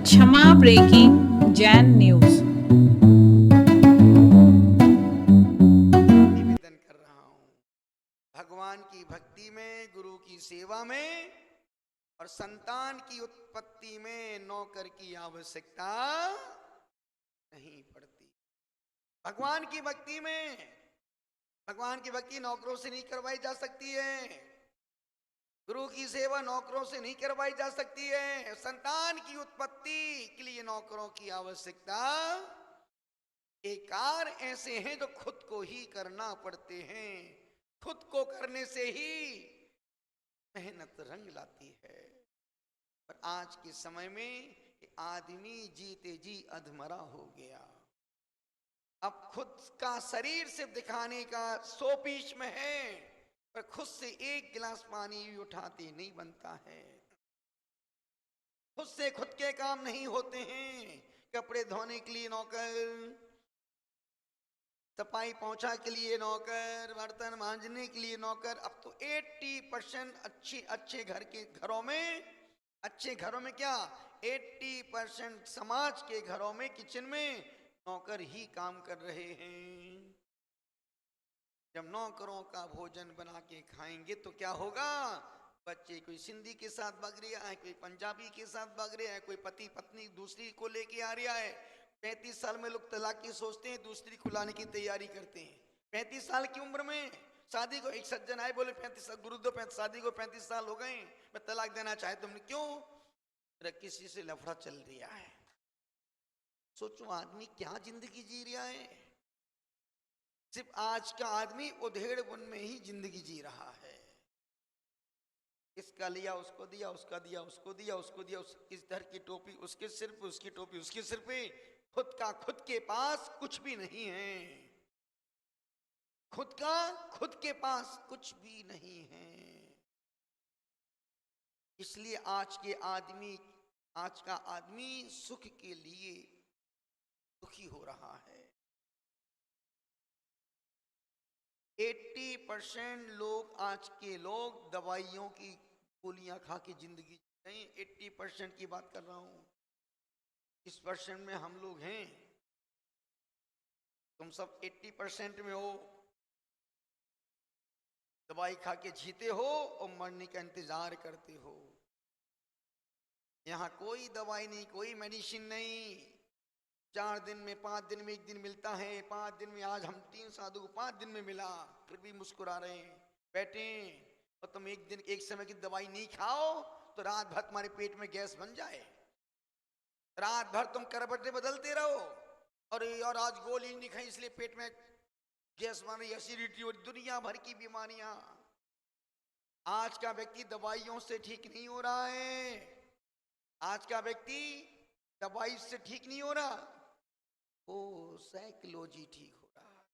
क्षमा breaking Jain news. निवेदन कर रहा हूं, भगवान की भक्ति में, गुरु की सेवा में और संतान की उत्पत्ति में नौकर की आवश्यकता नहीं पड़ती। भगवान की भक्ति में, भगवान की भक्ति नौकरों से नहीं करवाई जा सकती है। गुरु की सेवा नौकरों से नहीं करवाई जा सकती है। संतान की उत्पत्ति के लिए नौकरों की आवश्यकता। एक कार ऐसे हैं जो खुद को ही करना पड़ते हैं। खुद को करने से ही मेहनत रंग लाती है। पर आज के समय में आदमी जीते जी अधमरा हो गया। अब खुद का शरीर सिर्फ दिखाने का शोपीस में है, पर खुद से एक गिलास पानी भी उठाते नहीं बनता है। खुद से खुद के काम नहीं होते हैं। कपड़े धोने के लिए नौकर, सफाई पोंछा के लिए नौकर, बर्तन मांजने के लिए नौकर। अब तो 80% अच्छे घरों में, अच्छे घरों में क्या, 80% समाज के घरों में किचन में नौकर ही काम कर रहे हैं। जब नौकरों का भोजन बना के खाएंगे तो क्या होगा? बच्चे कोई सिंधी के साथ भाग रहा है, कोई पंजाबी के साथ भाग रहा है, कोई पति पत्नी दूसरी को लेके आ रहा है। 35 साल में लोग तलाक की सोचते हैं, दूसरी खुलाने की तैयारी करते हैं। 35 साल की उम्र में शादी को, एक सज्जन आए बोले 35 साल गुरुदेव, 35 शादी को 35 साल हो गए, मैं तलाक देना चाहे। तुमने क्यों? किसी से लफड़ा चल रहा है। सोचो आदमी क्या जिंदगी जी रहा है। सिर्फ आज का आदमी उधेड़ बुन में ही जिंदगी जी रहा है। इसका लिया, उसको दिया, उसका दिया, उसको दिया, उसको दिया, इस धर की टोपी उसके सिर पे, उसकी टोपी उसके सिर पे। खुद का खुद के पास कुछ भी नहीं है। खुद का खुद के पास कुछ भी नहीं है। इसलिए आज का आदमी सुख के लिए दुखी हो रहा है। 80% लोग, आज के लोग दवाइयों की गोलियां खा के जिंदगी नहीं, 80% की बात कर रहा हूं। इस परसेंट में हम लोग हैं। तुम सब 80% में हो। दवाई खा के जीते हो और मरने का इंतजार करते हो। यहाँ कोई दवाई नहीं, कोई मेडिसिन नहीं। 4 दिन में, 5 दिन में एक दिन मिलता है। 5 दिन में, आज हम 3 साधु को 5 दिन में मिला, फिर भी मुस्कुरा रहे हैं, बैठे। और तुम एक दिन, एक समय की दवाई नहीं खाओ तो रात भर तुम्हारे पेट में गैस बन जाए। रात भर तुम करवटें बदलते रहो, और आज गोली नहीं खाई इसलिए पेट में गैस बन रही, एसिडिटी और दुनिया भर की बीमारियां। आज का व्यक्ति दवाइयों से ठीक नहीं हो रहा है। आज का व्यक्ति दवाई से ठीक नहीं हो रहा, वो साइकोलॉजी ठीक हो रहा है।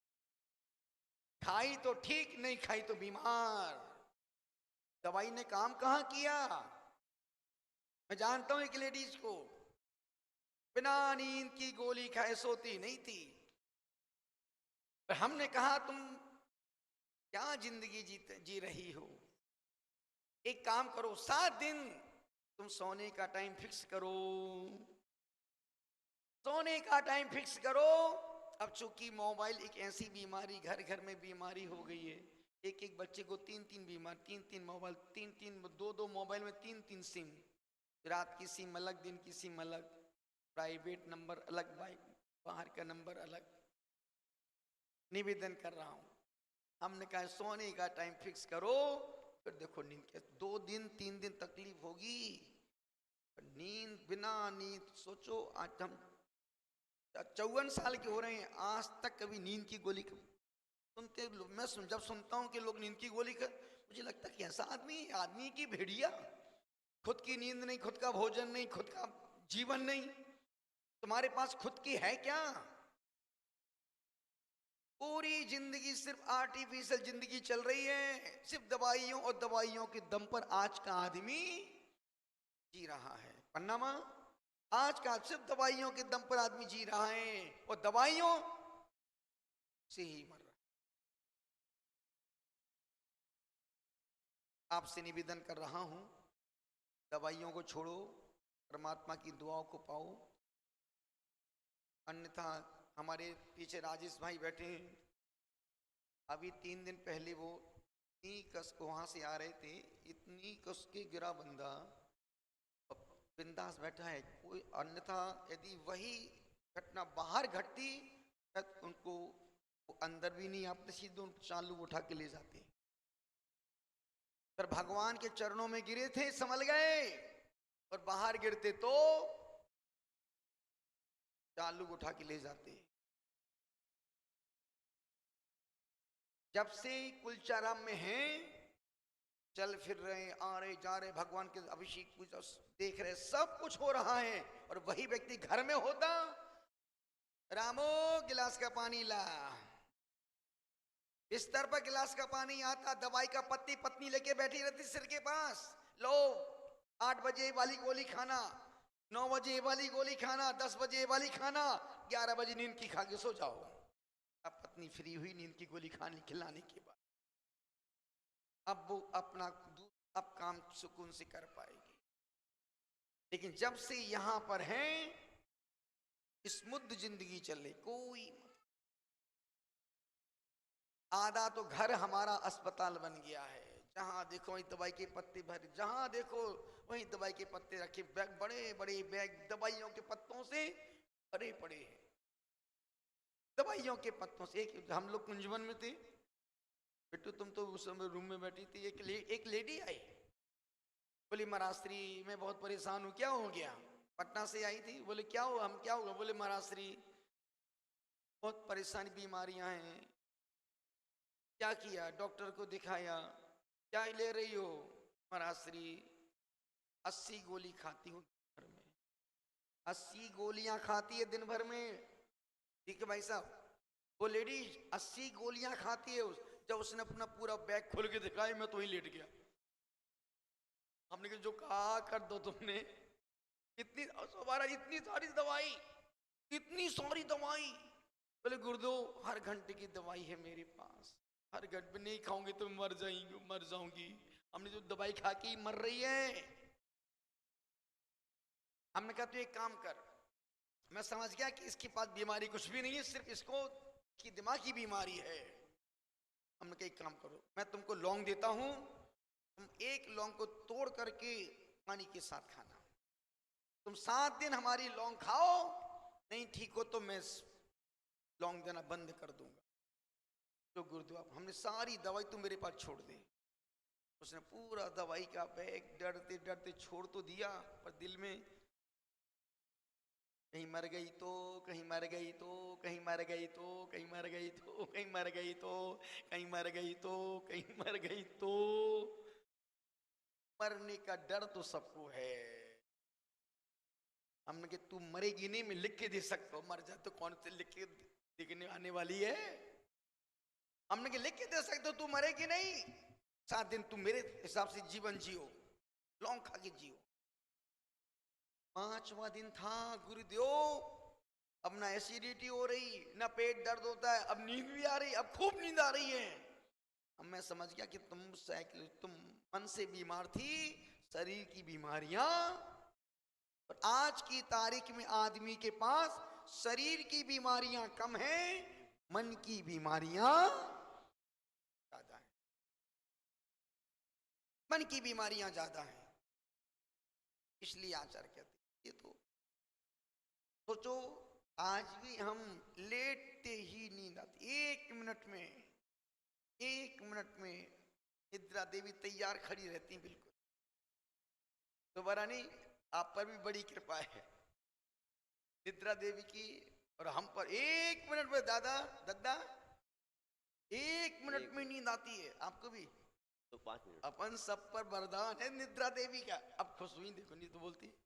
खाई तो ठीक, नहीं खाई तो बीमार। दवाई ने काम कहां किया? मैं जानता हूं एक लेडीज को, बिना नींद की गोली खाए सोती नहीं थी। पर हमने कहा तुम क्या जिंदगी जी रही हो? एक काम करो, 7 दिन तुम सोने का टाइम फिक्स करो। सोने का टाइम फिक्स करो। अब चूंकि मोबाइल एक ऐसी बीमारी, घर घर में बीमारी हो गई है। एक एक बच्चे को 3-3 बीमार, 3-3 मोबाइल, 3-3, 2-2 मोबाइल में 3-3 सिम। रात की सिम अलग, दिन की सिम अलग, प्राइवेट नंबर अलग, बाहर का नंबर अलग। निवेदन कर रहा हूं, हमने कहा सोने का टाइम फिक्स करो। फिर देखो नींद के 2 दिन 3 दिन तकलीफ होगी। नींद, बिना नींद, सोचो आज हम 54 साल के हो रहे हैं, आज तक कभी नींद की गोली सुनते। मैं जब सुनता हूं कि लोग नींद की गोली कर, मुझे लगता है कि ऐसा आदमी की भेड़िया। खुद की नींद नहीं, खुद का भोजन नहीं, खुद का जीवन नहीं। तुम्हारे पास खुद की है क्या? पूरी जिंदगी सिर्फ आर्टिफिशियल जिंदगी चल रही है। सिर्फ दवाइयों और दवाइयों के दम पर आज का आदमी जी रहा है। पन्नामा, आज का सिर्फ दवाइयों के दम पर आदमी जी रहा है और दवाइयों से ही मर रहा है। आपसे निवेदन कर रहा हूं, दवाइयों को छोड़ो, परमात्मा की दुआओं को पाओ, अन्यथा हमारे पीछे राजेश भाई बैठे हैं, अभी 3 दिन पहले वो इतनी कस वहां से आ रहे थे, इतनी कस के गिरा बंदा, अब बिंदास बैठा है कोई। अन्यथा यदि वही घटना बाहर घटती तब उनको वो अंदर भी नहीं आते, सीधे उन चालू उठा के ले जाते। पर भगवान के चरणों में गिरे थे, संभल गए, और बाहर गिरते तो चालू उठा के ले जाते। जब से कुलचाराम में हैं, चल फिर रहे, आ रहे जा रहे, भगवान के अभिषेक पूजा देख रहे, सब कुछ हो रहा है, और वही व्यक्ति घर में होता, रामो गिलास का पानी ला, बिस्तर पर गिलास का पानी आता, दवाई का पत्ती पत्नी लेके बैठी रहती सिर के पास, लो 8 बजे वाली गोली खाना, 9 बजे वाली गोली खाना, 10 बजे वाली खाना, 11 बजे नींद की खा के सो जाओ। अब पत्नी फ्री हुई नींद की गोली खाने खिलाने के बाद, अब वो अपना अब काम सुकून से कर पाएगी। लेकिन जब से यहां पर हैं, स्मुद्ध जिंदगी चल रही, कोई आधा तो घर हमारा अस्पताल बन गया है, जहां देखो वही दवाई के पत्ते भरे, जहां देखो वही दवाई के पत्ते रखे, बैग बड़े बड़े बैग दवाइयों के पत्तों से भरे पड़े हैं, दवाइयों के पत्तों से। हम लोग कुंजवन में थे, बिट्टू तुम तो उस समय रूम में बैठी थी, एक लेडी आई, बोली महाराष्ट्री मैं बहुत परेशान हूँ। क्या हो गया? पटना से आई थी। बोले क्या हुआ? हम क्या हुआ? बोले महाराष्ट्री बहुत परेशानी, बीमारियां हैं। क्या किया? डॉक्टर को दिखाया। क्या ले रही हो? महाराष्ट्री 80 गोली खाती हूँ दिन भर में। 80 गोलियां खाती है दिन भर में। ठीक है भाई साहब, वो लेडीज 80 गोलियां खाती है। जब उसने अपना पूरा बैग खोल के दिखाया, मैं तो ही लेट गया। हमने कहा जो कहा कर दो तुमने, इतनी हमारा इतनी सारी दवाई, इतनी सारी दवाई। बोले गुरुदेव हर घंटे की दवाई है मेरे पास, हर घंटे नहीं खाऊंगी तो मर जाएंगी, मर जाऊंगी। हमने जो दवाई खा के मर रही है। हमने कहा तो एक काम कर, मैं समझ गया कि इसके पास बीमारी कुछ भी नहीं है, सिर्फ इसको की दिमाग की बीमारी है। हमने कहा एक काम करो, मैं तुमको लौंग देता हूं, तुम एक लौंग को तोड़ करके पानी के साथ खाना, तुम 7 दिन हमारी लौंग खाओ, नहीं ठीक हो तो मैं लौंग देना बंद कर दूंगा। तो गुरुदेव हमने सारी दवाई तुम मेरे पास छोड़ दे। उसने पूरा दवाई का बैग डरते डरते छोड़ तो दिया, पर दिल में कहीं मर गई तो, कहीं मर गई तो, कहीं मर गई तो, कहीं मर गई तो, कहीं मर गई तो, कहीं मर गई तो, कहीं मर गई तो। मरने का डर तो सबको है। हमने कहा तू मरेगी नहीं, मैं लिख के दे सकता हूँ, मर जा तो कौन से लिख के दिखने आने वाली है। हमने कहा लिख के दे सकते हो, तू मरेगी नहीं, 7 दिन तू मेरे हिसाब से जीवन जियो, लौंग खा के जियो। 5वां दिन था गुरुदेव, अब ना एसिडिटी हो रही, ना पेट दर्द होता है, अब नींद भी आ रही, अब खूब नींद आ रही है। अब मैं समझ गया कि तुम मन से बीमार थी, शरीर की बीमारियां। और आज की तारीख में आदमी के पास शरीर की बीमारियां कम हैं, मन की बीमारियां ज्यादा हैं। मन की बीमारियां ज्यादा हैं। इसलिए आचार्य कहते ये तो सोचो, आज भी हम लेटते ही नींद आती, 1 मिनट में निद्रा देवी तैयार खड़ी रहती, बिल्कुल दोबारा नहीं। आप पर भी बड़ी कृपा है निद्रा देवी की, और हम पर 1 मिनट में दादा 1 मिनट में नींद आती है। आपको भी तो 5 मिनट। अपन सब पर वरदान है निद्रा देवी का। अब खुश हुई, देखो नहीं तो बोलती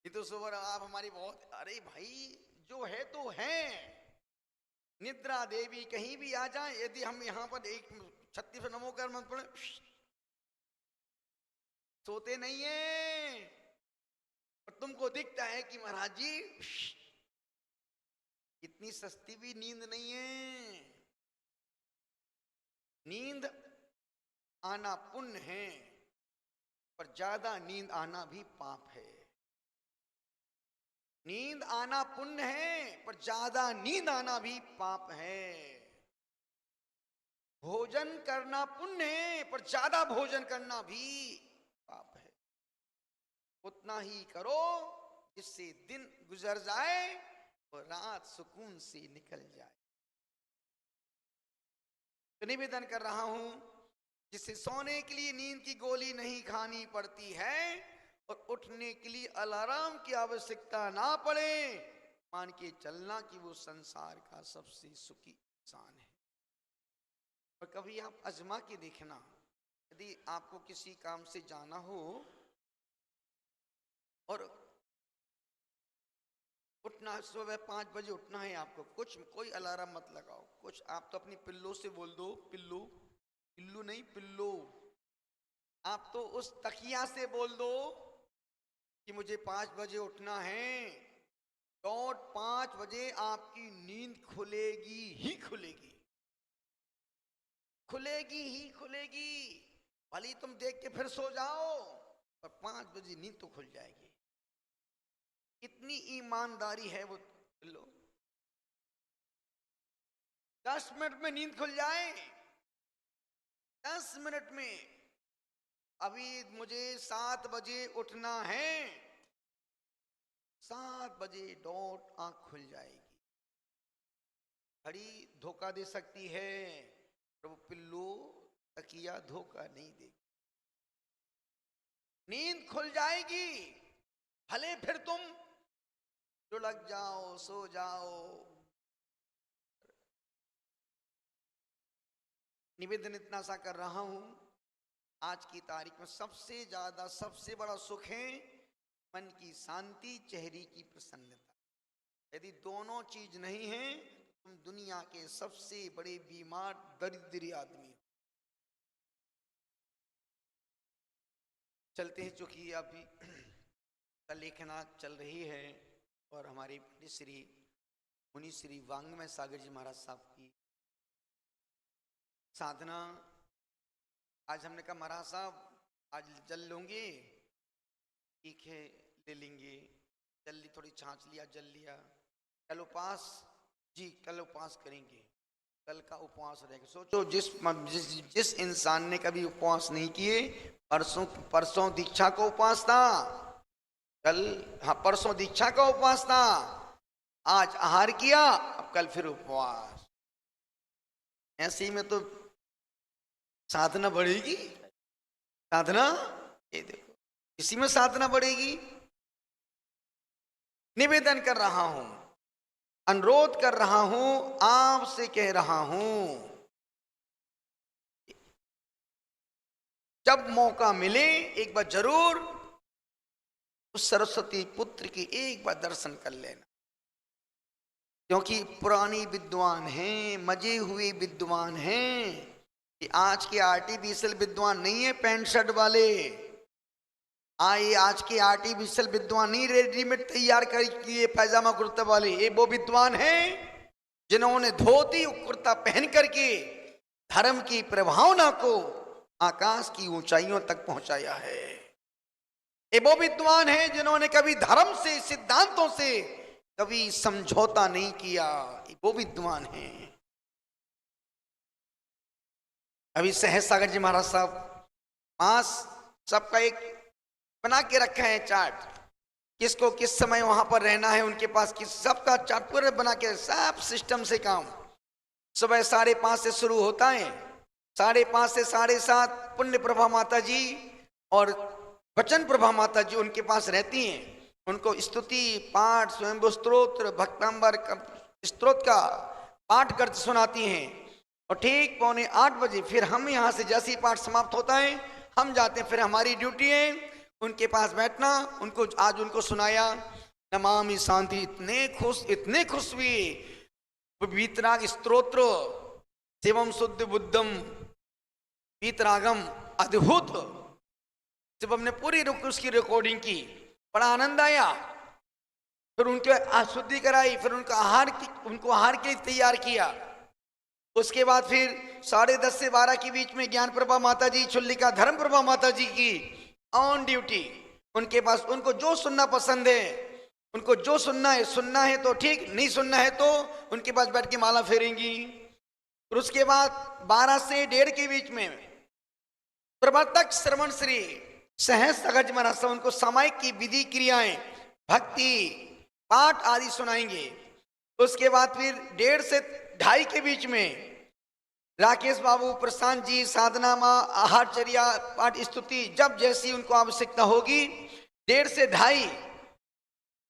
ये तो सुबह आप हमारी बहुत, अरे भाई जो है तो है। निद्रा देवी कहीं भी आ जाए, यदि हम यहाँ पर एक 36 नमो कर मंत्र पढ़े, सोते नहीं है। और तुमको दिखता है कि महाराज जी इतनी सस्ती भी नींद नहीं है। नींद आना पुण्य है, पर ज्यादा नींद आना भी पाप है। नींद आना पुण्य है, पर ज्यादा नींद आना भी पाप है। भोजन करना पुण्य है, पर ज्यादा भोजन करना भी पाप है। उतना ही करो जिससे दिन गुजर जाए और रात सुकून से निकल जाए। तो निवेदन कर रहा हूं, जिससे सोने के लिए नींद की गोली नहीं खानी पड़ती है और उठने के लिए अलार्म की आवश्यकता ना पड़े, मान के चलना कि वो संसार का सबसे सुखी इंसान है। और कभी आप आजमा के देखना, यदि आपको किसी काम से जाना हो और उठना, सुबह 5 बजे उठना है आपको, कुछ कोई अलार्म मत लगाओ, कुछ आप तो अपनी पिल्लो से बोल दो, पिल्लू, पिल्लू नहीं पिल्लो, आप तो उस तकिया से बोल दो कि मुझे 5 बजे उठना है। डॉट 5 बजे आपकी नींद खुलेगी ही खुलेगी, खुलेगी ही खुलेगी। भले तुम देख के फिर सो जाओ, पर 5 बजे नींद तो खुल जाएगी। कितनी ईमानदारी है वो लो। 10 मिनट में नींद खुल जाए, 10 मिनट में। अभी मुझे 7 बजे उठना है, 7 बजे डॉट आंख खुल जाएगी। घड़ी धोखा दे सकती है, पर वो पिल्लो, तकिया धोखा नहीं देगी। नींद खुल जाएगी, भले फिर तुम लग जाओ, सो जाओ। निवेदन इतना सा कर रहा हूं, आज की तारीख में सबसे ज्यादा, सबसे बड़ा सुख है मन की शांति, चेहरे की प्रसन्नता। यदि दोनों चीज नहीं है, तुम दुनिया के सबसे बड़े बीमार दरिद्री आदमी हो। चलते हैं, चूंकि अभी का लेखना चल रही है और हमारे श्री मुनि श्री वांग्मय सागर जी महाराज साहब की साधना। आज हमने कहा महाराज साहब आज जल लूंगे, ठीक है ले लेंगे, जल ली, थोड़ी छाछ लिया, जल लिया। कल उपवास जी, कल उपवास करेंगे, कल का उपवास रहेगा। सोचो जिस इंसान ने कभी उपवास नहीं किए, परसों दीक्षा का उपवास था, कल, हाँ परसों दीक्षा का उपवास था, आज आहार किया, अब कल फिर उपवास। ऐसे ही में तो साधना बढ़ेगी, साधना, ये देखो इसी में साधना बढ़ेगी। निवेदन कर रहा हूं, अनुरोध कर रहा हूं, आपसे कह रहा हूं, जब मौका मिले एक बार जरूर उस सरस्वती पुत्र की एक बार दर्शन कर लेना, क्योंकि पुरानी विद्वान हैं, मजे हुए विद्वान हैं। कि आज के आर्टिफिशियल विद्वान नहीं है पैंट शर्ट वाले, आज के आर्टिफिशियल विद्वान नहीं रेडीमेड तैयार कर किए पैजामा कुर्ता वाले। ये वो विद्वान हैं जिन्होंने धोती कुर्ता पहन करके धर्म की प्रभावना को आकाश की ऊंचाइयों तक पहुंचाया है। ये वो विद्वान हैं जिन्होंने कभी धर्म से, सिद्धांतों से कभी समझौता नहीं किया। ये वो विद्वान हैं। अभी सहज सागर जी महाराज साहब पास सबका एक बना के रखा है चार्ट, किसको किस समय वहां पर रहना है, उनके पास किस, सबका चार्ट पूरे बना के, सब सिस्टम से काम। सुबह 5:30 से शुरू होता है, 5:30 से 7:30 पुण्य प्रभा माता जी और वचन प्रभा माता जी उनके पास रहती हैं। उनको स्तुति पाठ, स्वयंभू स्तोत्र, भक्तांबर स्तोत्र का पाठ करते सुनाती हैं। और ठीक 7:45 बजे फिर हम यहाँ से जैसे ही पाठ समाप्त होता है हम जाते हैं, फिर हमारी ड्यूटी है उनके पास बैठना। उनको आज उनको सुनाया नमामि शांति, इतने खुश हुए। वीतराग स्तोत्र, शिवम शुद्ध बुद्धम वीतरागम, अद्भुत। जब हमने पूरी उसकी रिकॉर्डिंग की, बड़ा आनंद आया। फिर उनके शुद्धि कराई, फिर उनको आहार के तैयार किया। उसके बाद फिर 10:30 से 12 के बीच में ज्ञान प्रभा माता जी, चुल्लिका धर्म प्रभा माता जी की ऑन ड्यूटी, उनके पास उनको जो सुनना पसंद है, उनको जो सुनना है तो ठीक, नहीं सुनना है तो उनके पास बैठ के माला फेरेंगी। और उसके बाद 12 से 1:30 के बीच में प्रवर्तक श्रवण श्री सहज सगज महाराज उनको सामायिक की विधि क्रियाएं, भक्ति पाठ आदि सुनाएंगे। उसके बाद फिर 1:30 से 2:30 के बीच में राकेश बाबू, प्रशांत जी, साधना माँ, आहारचर्या, पाठ स्तुति, जब जैसी उनको आवश्यकता होगी। 1:30 से 2:30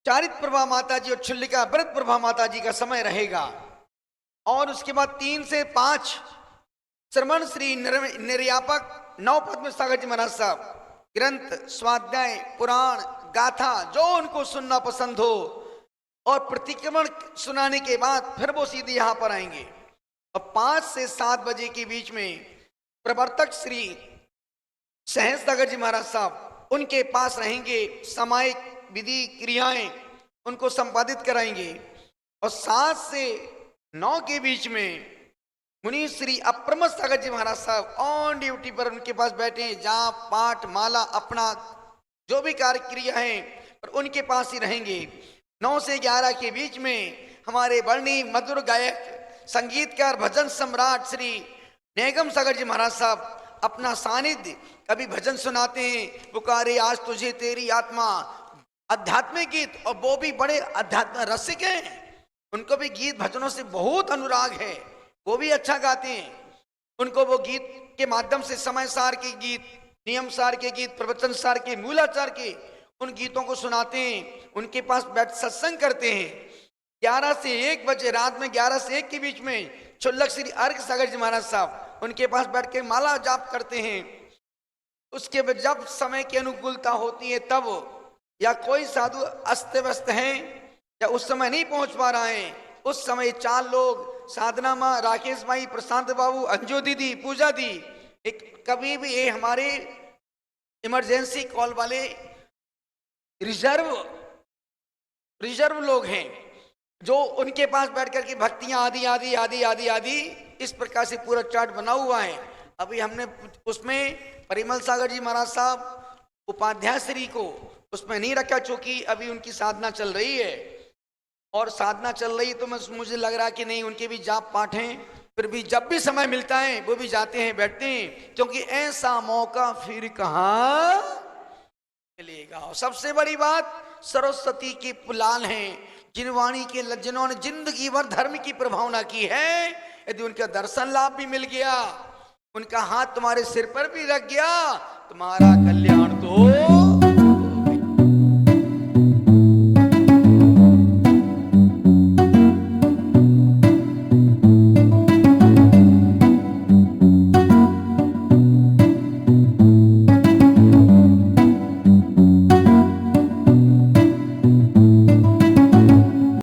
चारित प्रभा माता जी और छुल्लिका व्रत प्रभा माता जी का समय रहेगा। और उसके बाद 3 से 5 श्रवण श्री निर्यापक नवपद्म सागर जी महाराज साहब, ग्रंथ, स्वाध्याय, पुराण, गाथा जो उनको सुनना पसंद हो, और प्रतिक्रमण सुनाने के बाद फिर वो सीधे यहां पर आएंगे। और 5 से 7 बजे के बीच में प्रवर्तक श्री सहज सागर जी महाराज साहब उनके पास रहेंगे, सामायिक विधि क्रियाएं उनको संपादित कराएंगे। और 7 से 9 के बीच में मुनि श्री अप्रमथ सागर जी महाराज साहब ऑन ड्यूटी पर उनके पास बैठे, जाप, पाठ, माला, अपना जो भी कार्य क्रिया है पर उनके पास ही रहेंगे। 9 से 11 के बीच में हमारे वर्णी मधुर गायक, संगीतकार, भजन सम्राट श्री नेगम सागर जी महाराज साहब अपना सानिध्य, कभी भजन सुनाते हैं, पुकारे आज तुझे तेरी आत्मा, आध्यात्मिक गीत, और वो भी बड़े अध्यात्म रसिक हैं, उनको भी गीत भजनों से बहुत अनुराग है, वो भी अच्छा गाते हैं। उनको वो गीत के माध्यम से समय सार के गीत, नियम सार के गीत, प्रवचन सार के, मूलाचार के उन गीतों को सुनाते हैं, उनके पास बैठ सत्संग करते हैं। 11 से 1 बजे, रात में 11 से 1 के बीच में छुल्लक श्री अर्घ सागर जी महाराज साहब उनके पास बैठ के माला जाप करते हैं। उसके बाद जब समय की अनुकूलता होती है तब, या कोई साधु अस्त व्यस्त हैं या उस समय नहीं पहुंच पा रहे हैं, उस समय 4 लोग, साधना माँ, राकेश भाई, प्रशांत बाबू, अंजू दीदी, पूजा दी, एक कभी भी ये हमारे इमरजेंसी कॉल वाले रिजर्व लोग हैं, जो उनके पास बैठ करके भक्तियां आदि आदि आदि आदि आदि इस प्रकार से पूरा चार्ट बना हुआ है। अभी हमने उसमें परिमल सागर जी महाराज साहब उपाध्याय श्री को उसमें नहीं रखा, चूंकि अभी उनकी साधना चल रही है, और साधना चल रही तो मुझे लग रहा कि नहीं, उनके भी जाप पाठ हैं, फिर भी जब भी समय मिलता है वो भी जाते हैं, बैठते हैं, क्योंकि ऐसा मौका फिर कहाँ मिलेगा। और सबसे बड़ी बात, सरस्वती के पुलाल हैं, जिन्होंने जिंदगी भर धर्म की प्रभावना की है, यदि उनका दर्शन लाभ भी मिल गया, उनका हाथ तुम्हारे सिर पर भी रख गया, तुम्हारा कल्याण तो